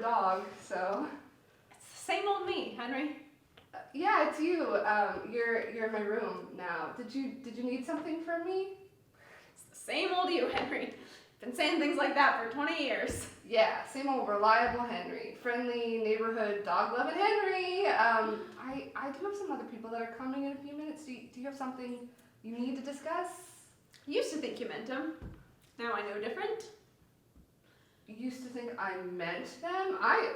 dog, so. It's the same old me, Henry. Yeah, it's you. You're in my room now. Did you need something from me? It's the same old you, Henry. Been saying things like that for 20 years. Yeah, same old reliable Henry. Friendly, neighborhood, dog-loving Henry. I do have some other people that are coming in a few minutes. Do you have something you need to discuss? I used to think you meant them. Now I know different. You used to think I meant them? I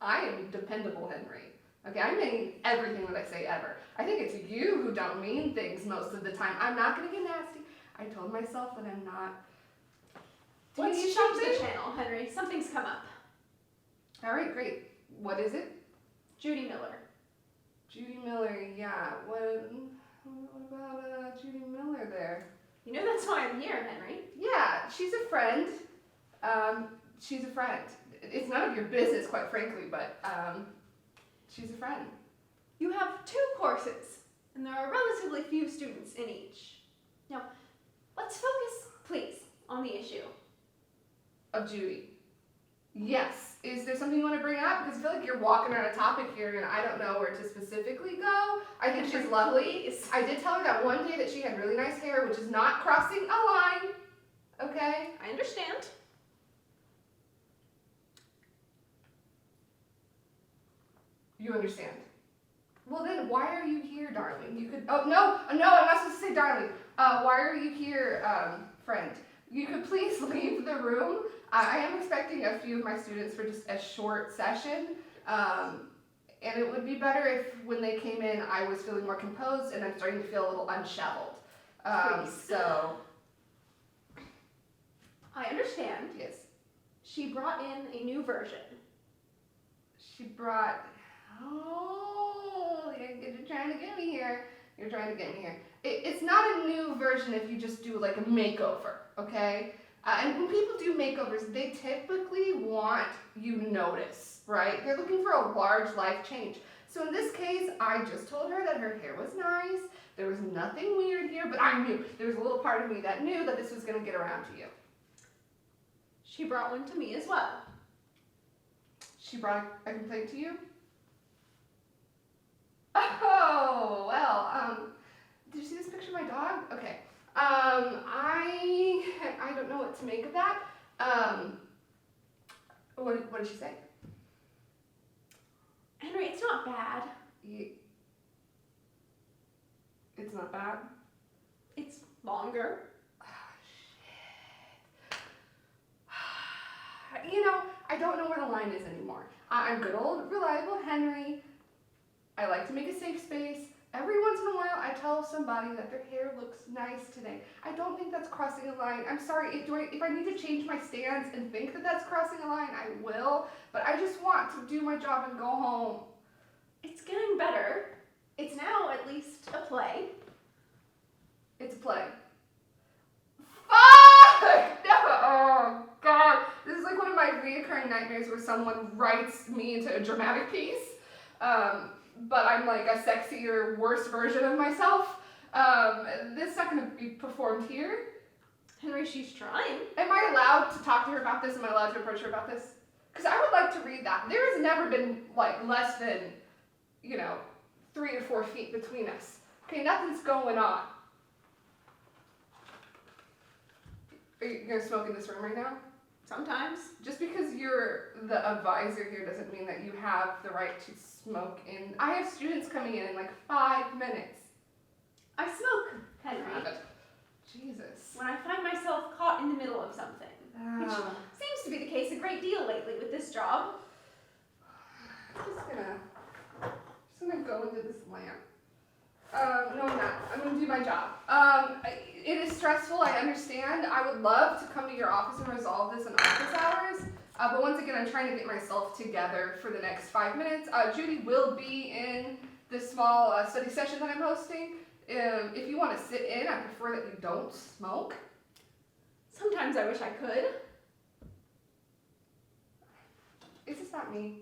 am dependable Henry. Okay, I mean everything that I say ever. I think it's you who don't mean things most of the time. I'm not gonna get nasty. I told myself that I'm not. Let's change the channel, Henry. Something's come up. All right, great. What is it? Judy Miller. Judy Miller, yeah. What about Judy Miller there? You know that's why I'm here, Henry. Yeah, she's a friend. She's a friend. It's none of your business, quite frankly, but she's a friend. You have 2 courses, and there are relatively few students in each. Now, let's focus, please, on the issue. Of Judy. Yes. Is there something you want to bring up? Because I feel like you're walking on a topic here and I don't know where to specifically go. I think she's lovely. Please. I did tell her that one day that she had really nice hair, which is not crossing a line. Okay? I understand. You understand. Well then, why are you here, darling? You could, oh no, I'm not supposed to say darling. Why are you here, friend? You could please leave the room. I am expecting a few of my students for just a short session, and it would be better if when they came in I was feeling more composed and I'm starting to feel a little unshoveled. So. I understand. Yes. She brought in a new version. She brought, oh, you're trying to get me here. You're trying to get me here. It's not a new version if you just do like a makeover, okay? And when people do makeovers, they typically want you to notice, right? They're looking for a large life change. So in this case, I just told her that her hair was nice. There was nothing weird here, but I knew. There was a little part of me that knew that this was going to get around to you. She brought one to me as well. She brought a complaint to you? Oh, well, did you see this picture of my dog? Okay. I don't know what to make of that. What did she say? Henry, it's not bad. It's not bad? It's longer. Oh, shit. You know, I don't know where the line is anymore. I'm good old, reliable Henry. I like to make a safe space. Every once in a while, I tell somebody that their hair looks nice today. I don't think that's crossing a line. I'm sorry, if I need to change my stance and think that that's crossing a line, I will. But I just want to do my job and go home. It's getting better. It's now at least a play. It's a play. Fuck! No! Oh, God. This is like one of my reoccurring nightmares where someone writes me into a dramatic piece. But I'm like a sexier, worse version of myself. This is not going to be performed here. Henry, she's trying. Am I allowed to talk to her about this? Am I allowed to approach her about this? Because I would like to read that. There has never been, like, less than, 3 or 4 feet between us. Okay, nothing's going on. Are you going to smoke in this room right now? Sometimes. Just because you're the advisor here doesn't mean that you have the right to smoke in. I have students coming in like 5 minutes. I smoke, Henry. Jesus. When I find myself caught in the middle of something. Which seems to be the case a great deal lately with this job. I'm just gonna go into this lamp. No, I'm not. I'm gonna do my job. It is stressful, I understand. I would love to come to your office and resolve this in office hours. But once again, I'm trying to get myself together for the next 5 minutes. Judy will be in this small study session that I'm hosting. If you want to sit in, I prefer that you don't smoke. Sometimes I wish I could. It's just not me.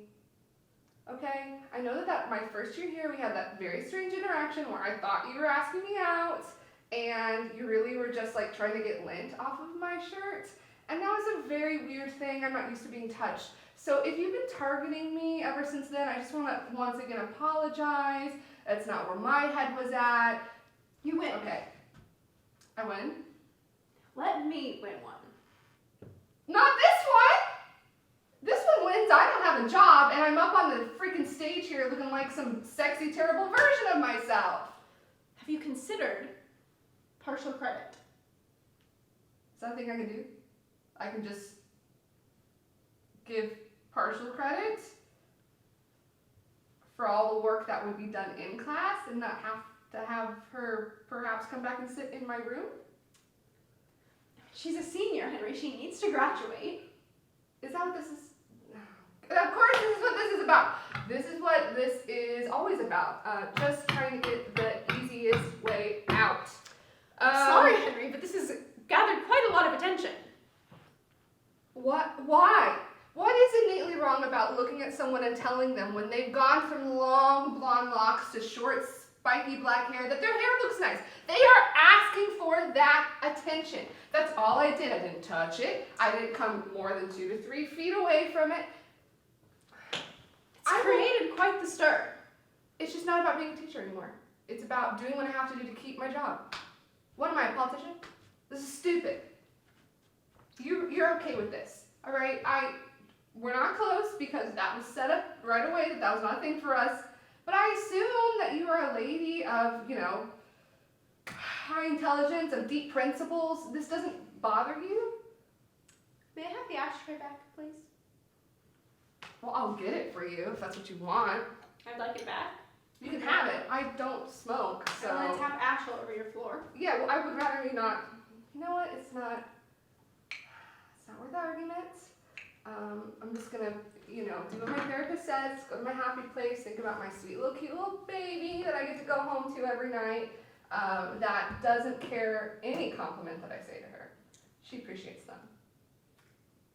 Okay? I know that my first year here, we had that very strange interaction where I thought you were asking me out, and you really were just like trying to get lint off of my shirt. And that was a very weird thing. I'm not used to being touched. So if you've been targeting me ever since then, I just want to once again apologize. That's not where my head was at. You win. Okay. I win? Let me win one. Not this one! This one wins. I don't have a job, and I'm up on the freaking stage here looking like some sexy, terrible version of myself. Have you considered partial credit? Is that a thing I can do? I can just give partial credit for all the work that would be done in class and not have to have her perhaps come back and sit in my room? She's a senior, Henry. She needs to graduate. Is that what this is? Of course, this is what this is about. This is what this is always about. Just trying to get the easiest way out. Sorry, Henry, but this has gathered quite a lot of attention. What? Why? What is innately wrong about looking at someone and telling them when they've gone from long blonde locks to short spiky black hair that their hair looks nice? They are asking for that attention. That's all I did. I didn't touch it. I didn't come more than 2 to 3 feet away from it. It's created quite the stir. It's just not about being a teacher anymore. It's about doing what I have to do to keep my job. What am I, a politician? This is stupid. You're okay with this, all right? We're not close because that was set up right away that was not a thing for us. But I assume that you are a lady of, high intelligence, of deep principles. This doesn't bother you? May I have the ashtray back, please? Well, I'll get it for you if that's what you want. I'd like it back. You can have it. I don't smoke, so. I'm gonna tap ash all over your floor. Yeah, well, I would rather you not. You know what? It's not worth arguments. I'm just gonna, do what my therapist says, go to my happy place, think about my sweet little cute little baby that I get to go home to every night, that doesn't care any compliment that I say to her. She appreciates them.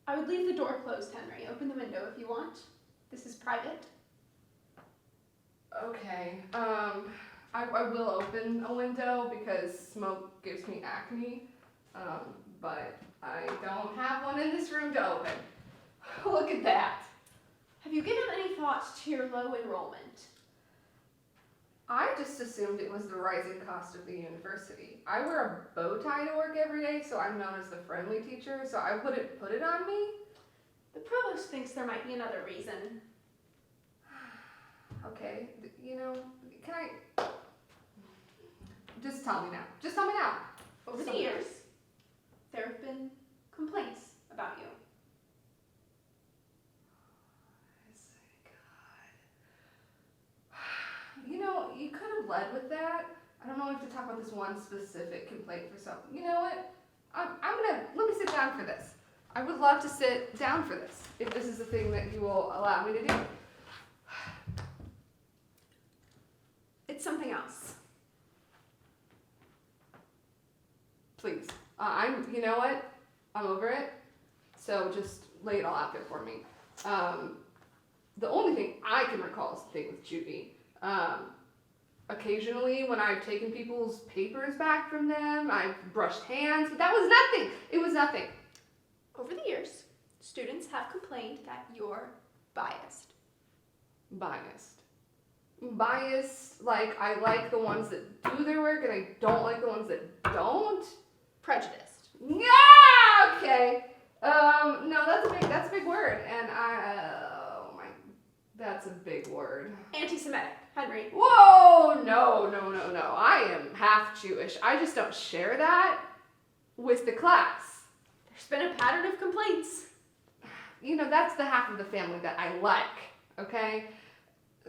I would leave the door closed, Henry. Open the window if you want. This is private. Okay, I will open a window because smoke gives me acne, but I don't have one in this room to open. Look at that. Have you given any thought to your low enrollment? I just assumed it was the rising cost of the university. I wear a bow tie to work every day, so I'm known as the friendly teacher, so I wouldn't put it on me. The provost thinks there might be another reason. Okay, can I... Just tell me now. Just tell me now. Over the years, there have been complaints about you. You could have led with that. I don't know if to talk about this one specific complaint for something. You know what? Let me sit down for this. I would love to sit down for this, if this is the thing that you will allow me to do. It's something else. Please. You know what? I'm over it. So just lay it all out there for me. The only thing I can recall is the thing with Judy. Occasionally, when I've taken people's papers back from them, I've brushed hands, but that was nothing. It was nothing. Over the years, students have complained that you're biased. Biased, like I like the ones that do their work and I don't like the ones that don't. Prejudiced. Yeah, okay. No, that's a big word, and that's a big word. Anti-Semitic, Henry. Whoa, no. I am half Jewish. I just don't share that with the class. There's been a pattern of complaints. That's the half of the family that I like, okay?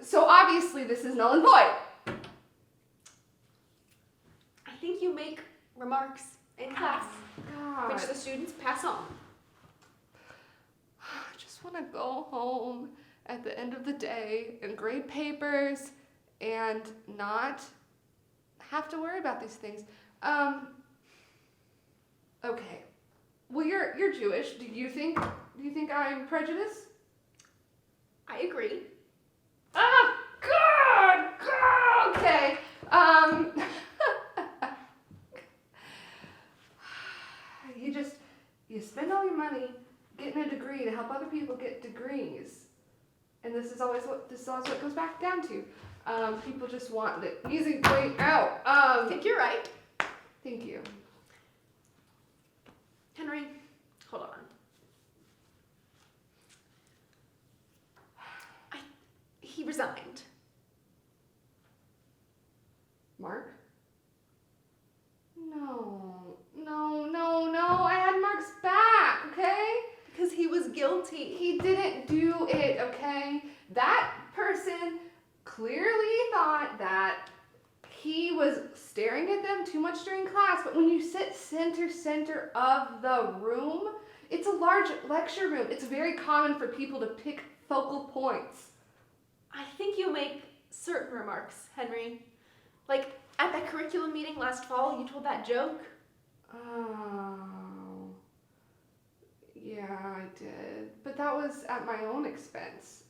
So obviously this is null and void. I think you make remarks in class, God. which the students pass on. I just want to go home at the end of the day and grade papers and not have to worry about these things. Okay. Well, you're Jewish. Do you think I'm prejudiced? I agree. Ah, God. Okay. You spend all your money getting a degree to help other people get degrees. this is always what it goes back down to. People just want the easy way out. I think you're right. Thank you. Henry, hold on. He resigned. Mark? No. I had Mark's back, okay? Because he was guilty. He didn't do it, okay? That person clearly thought that he was staring at them too much during class, but when you sit center of the room, it's a large lecture room. It's very common for people to pick focal points. I think you make certain remarks, Henry. Like, at that curriculum meeting last fall, you told that joke. Oh, yeah, I did. But that was at my own expense.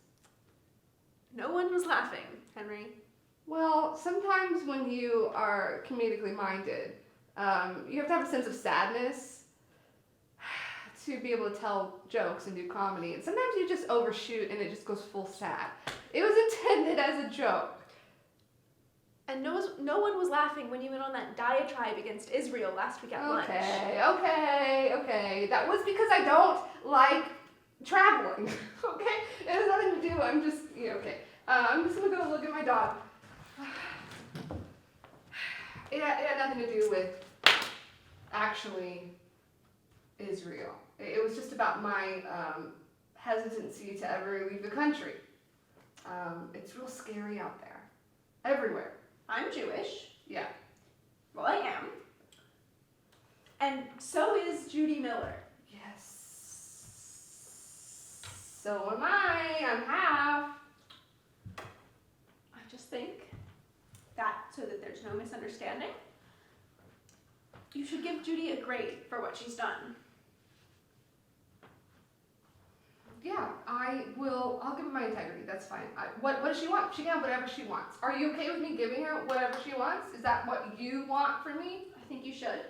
No one was laughing, Henry. Well, sometimes when you are comedically minded, you have to have a sense of sadness to be able to tell jokes and do comedy. And sometimes you just overshoot and it just goes full sad. It was intended as a joke. And no one was laughing when you went on that diatribe against Israel last week at lunch. Okay. That was because I don't like traveling. Okay? It has nothing to do. I'm just, okay. I'm just gonna go look at my dog. It had nothing to do with actually Israel. It was just about my hesitancy to ever leave the country. It's real scary out there. Everywhere. I'm Jewish. Yeah. Well, I am. And so is Judy Miller. Yes. So am I. I'm half. I just think that, so that there's no misunderstanding, you should give Judy a grade for what she's done. Yeah, I'll give her my integrity, that's fine. What does she want? She can have whatever she wants. Are you okay with me giving her whatever she wants? Is that what you want from me? I think you should.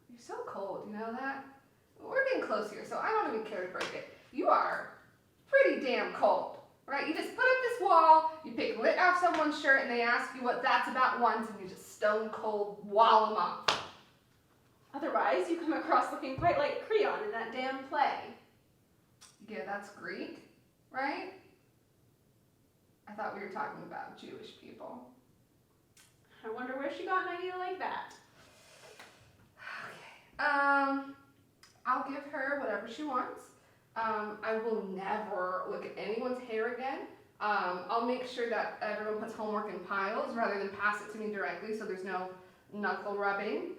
You're so cold, you know that? We're getting close here, so I don't even care to break it. You are pretty damn cold, right? You just put up this wall, you pick lit off someone's shirt, and they ask you what that's about once, and you just stone cold wall them off. Otherwise, you come across looking quite like Creon in that damn play. Yeah, that's Greek, right? I thought we were talking about Jewish people. I wonder where she got an idea like that. Okay. I'll give her whatever she wants. I will never look at anyone's hair again. I'll make sure that everyone puts homework in piles rather than pass it to me directly, so there's no knuckle rubbing.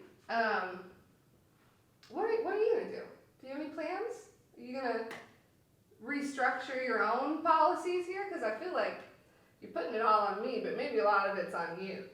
What are you gonna do? Do you have any plans? Are you gonna restructure your own policies here? Because I feel like you're putting it all on me, but maybe a lot of it's on you.